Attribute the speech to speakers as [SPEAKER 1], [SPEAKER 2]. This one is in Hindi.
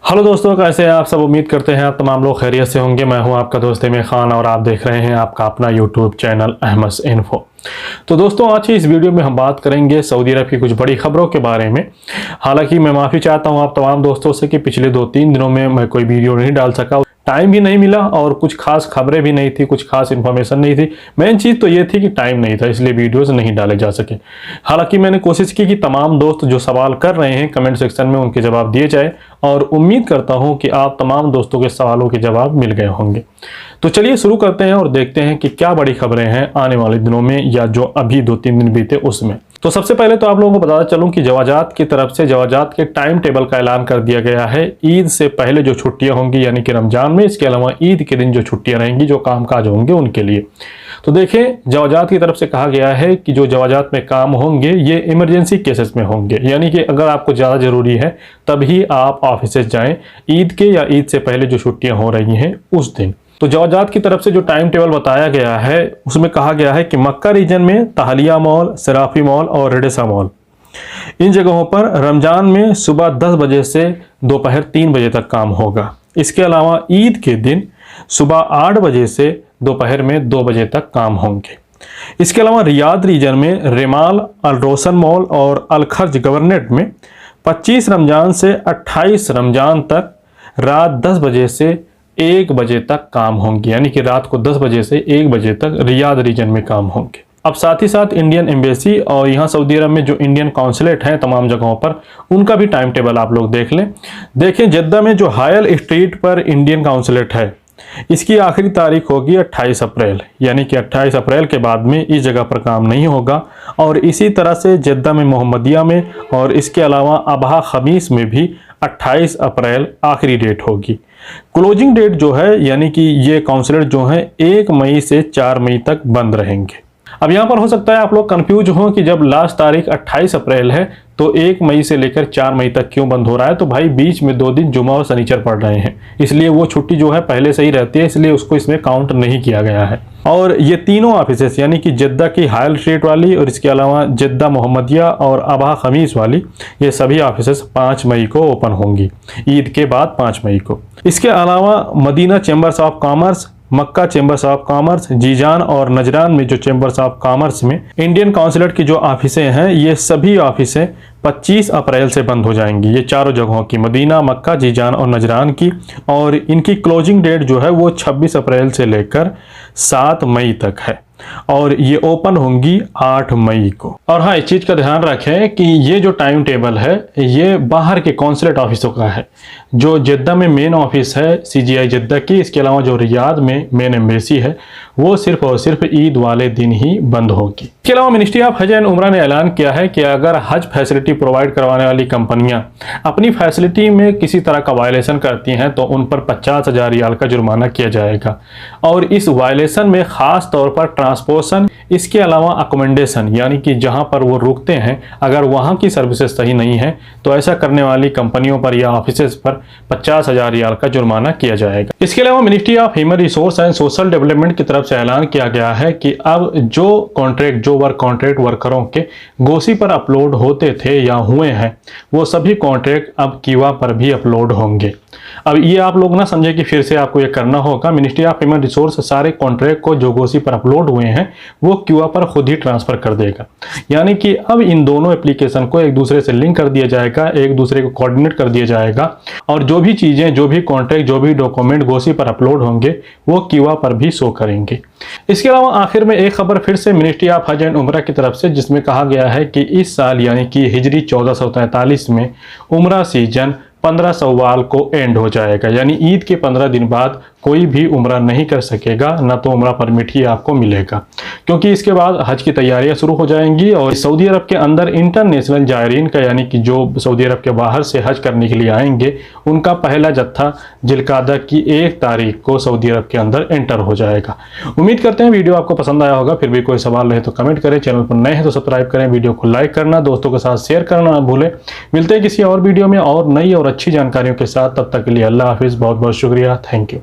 [SPEAKER 1] हेलो दोस्तों, कैसे हैं आप सब। उम्मीद करते हैं आप तमाम लोग खैरियत से होंगे। मैं हूं आपका दोस्त इमरान खान और आप देख रहे हैं आपका अपना यूट्यूब चैनल अहमद इन्फो। तो दोस्तों, आज की इस वीडियो में हम बात करेंगे सऊदी अरब की कुछ बड़ी खबरों के बारे में। हालांकि मैं माफ़ी चाहता हूं आप तमाम दोस्तों से कि पिछले 2-3 दिनों में मैं कोई वीडियो नहीं डाल सका। टाइम भी नहीं मिला और कुछ खास खबरें भी नहीं थी, कुछ खास इन्फॉर्मेशन नहीं थी। मेन चीज़ तो ये थी कि टाइम नहीं था, इसलिए वीडियोस नहीं डाले जा सके। हालांकि मैंने कोशिश की कि तमाम दोस्त जो सवाल कर रहे हैं कमेंट सेक्शन में उनके जवाब दिए जाए, और उम्मीद करता हूं कि आप तमाम दोस्तों के सवालों के जवाब मिल गए होंगे। तो चलिए शुरू करते हैं और देखते हैं कि क्या बड़ी खबरें हैं आने वाले दिनों में, या जो अभी 2-3 दिन बीते उसमें। तो सबसे पहले तो आप लोगों को बताता चलूं कि जवाजात की तरफ से जवाजात के टाइम टेबल का ऐलान कर दिया गया है। ईद से पहले जो छुट्टियां होंगी यानी कि रमजान में, इसके अलावा ईद के दिन जो छुट्टियां रहेंगी, जो कामकाज होंगे उनके लिए। तो देखें, जवाजात की तरफ से कहा गया है कि जो जवाजात में काम होंगे ये इमरजेंसी केसेस में होंगे, यानी कि अगर आपको ज़्यादा ज़रूरी है तभी आप ऑफिस जाएं, ईद के या ईद से पहले जो छुट्टियां हो रही हैं उस दिन। तो जवाजात की तरफ से जो टाइम टेबल बताया गया है उसमें कहा गया है कि मक्का रीजन में तहलिया मॉल, सराफी मॉल और रेडेसा मॉल, इन जगहों पर रमजान में सुबह 10 बजे से दोपहर 3 बजे तक काम होगा। इसके अलावा ईद के दिन सुबह 8 बजे से दोपहर में 2 बजे तक काम होंगे। इसके अलावा रियाद रीजन में रेमाल, अल रोशन मॉल और अल खर्ज गवर्नमेंट में 25 रमजान से 28 रमजान तक रात 10 बजे से 1 बजे तक काम होंगे, यानी कि रात को 10 बजे से 1 बजे तक रियाद रीजन में काम होंगे। अब साथ ही साथ इंडियन एम्बेसी और यहाँ सऊदी अरब में जो इंडियन कॉन्सुलेट हैं तमाम जगहों पर, उनका भी टाइम टेबल आप लोग देख लें। देखें, जद्दा में जो हायल स्ट्रीट पर इंडियन कॉन्सुलेट है, इसकी आखिरी तारीख होगी 28 अप्रैल, यानी कि 28 अप्रैल के बाद में इस जगह पर काम नहीं होगा। और इसी तरह से जद्दा में मोहम्मदिया में और इसके अलावा अबहा खमीस में भी 28 अप्रैल आखिरी डेट होगी। क्लोजिंग डेट जो है, यानी कि ये कॉन्सुलेट जो है 1 मई से 4 मई तक बंद रहेंगे। अब यहाँ पर हो सकता है आप लोग कंफ्यूज हो कि जब लास्ट तारीख 28 अप्रैल है तो 1 मई से लेकर 4 मई तक क्यों बंद हो रहा है। तो भाई, बीच में 2 दिन जुमा और शनिचर पड़ रहे हैं, इसलिए वो छुट्टी जो है पहले से ही रहती है, इसलिए उसको इसमें काउंट नहीं किया गया है। और ये तीनों ऑफिसेस, यानी कि जद्दा की हायल स्ट्रीट वाली और इसके अलावा जद्दा मोहम्मदिया और अबहा खमीस वाली, ये सभी ऑफिसेस 5 मई को ओपन होंगी, ईद के बाद 5 मई को। इसके अलावा Medina chambers of commerce, Mecca chambers of commerce, Jizan और नजरान में जो चैम्बर्स ऑफ कॉमर्स में इंडियन कॉन्सुलेट की जो ऑफिसें हैं, ये सभी ऑफिसें 25 अप्रैल से बंद हो जाएंगी। ये चारों जगहों की, मदीना, मक्का, जीजान और नजरान की। और इनकी क्लोजिंग डेट जो है वो 26 अप्रैल से लेकर 7 मई तक है, और ये ओपन होंगी 8 मई को। और हाँ, इस चीज़ का ध्यान रखें कि ये जो टाइम टेबल है ये बाहर के कॉन्सुलेट ऑफिसों का है। जो जद्दा में मेन ऑफिस है CGI जद्दा की, इसके अलावा जो रियाद में मेन एम्बेसी है, वो सिर्फ और सिर्फ ईद वाले दिन ही बंद होगी। इसके अलावा मिनिस्ट्री ऑफ हज एंड उमरा ने ऐलान किया है कि अगर हज फैसिलिटी प्रोवाइड करवाने वाली कंपनियां अपनी फैसिलिटी में किसी तरह का वायलेशन करती हैं तो उन पर 50,000 रियाल का जुर्माना किया जाएगा। और इस वायलेशन में खास तौर पर ट्रांसपोर्टेशन, इसके अलावा अकोमोडेशन, यानी कि जहां पर वो रुकते हैं, अगर वहां की सर्विसेज सही नहीं है तो ऐसा करने वाली कंपनियों पर या ऑफिसेज पर 50,000 रियाल का जुर्माना किया जाएगा। इसके अलावा ministry of human resource and social development की तरफ से ऐलान किया गया है कि अब जो वर्क कॉन्ट्रैक्ट वर्करों के गोसी पर अपलोड होते थे या हुए हैं, वो सभी कॉन्ट्रैक्ट अब कीवा पर भी अपलोड होंगे। अब ये आप लोग ना समझे कि फिर से आपको ये करना होगा। मिनिस्ट्री ऑफ ह्यूमन रिसोर्स सारे कॉन्ट्रैक्ट को जो गोसी पर अपलोड हुए हैं वो क्यूआ पर खुद ही ट्रांसफर कर देगा, यानी कि अब इन दोनों एप्लीकेशन को एक दूसरे से लिंक कर दिया जाएगा, एक दूसरे को कोऑर्डिनेट कर दिया जाएगा, और जो भी चीजें, जो भी कॉन्ट्रैक्ट, जो भी डॉक्यूमेंट गोसी पर अपलोड होंगे वो क्यूआ पर भी शो करेंगे। इसके अलावा आखिर में एक खबर फिर से मिनिस्ट्री ऑफ हज एंड उमरा की तरफ से, जिसमें कहा गया है कि इस साल यानी कि हिजरी 1443 में उमरा सीजन 15 शव्वाल को एंड हो जाएगा, यानी ईद के 15 दिन बाद कोई भी उम्रा नहीं कर सकेगा, ना तो उम्रा परमिट ही आपको मिलेगा, क्योंकि इसके बाद हज की तैयारियां शुरू हो जाएंगी। और सऊदी अरब के अंदर इंटरनेशनल जायरीन का, यानी कि जो सऊदी अरब के बाहर से हज करने के लिए आएंगे, उनका पहला जत्था जिलकादा की 1 तारीख को सऊदी अरब के अंदर एंटर हो जाएगा। उम्मीद करते हैं वीडियो आपको पसंद आया होगा। फिर भी कोई सवाल रहे तो कमेंट करें, चैनल पर नए हैं तो सब्सक्राइब करें, वीडियो को लाइक करना, दोस्तों के साथ शेयर करना ना भूलें। मिलते हैं किसी और वीडियो में और नई और अच्छी जानकारियों के साथ, तब तक के लिए अल्लाह हाफिज़। बहुत बहुत शुक्रिया, थैंक यू।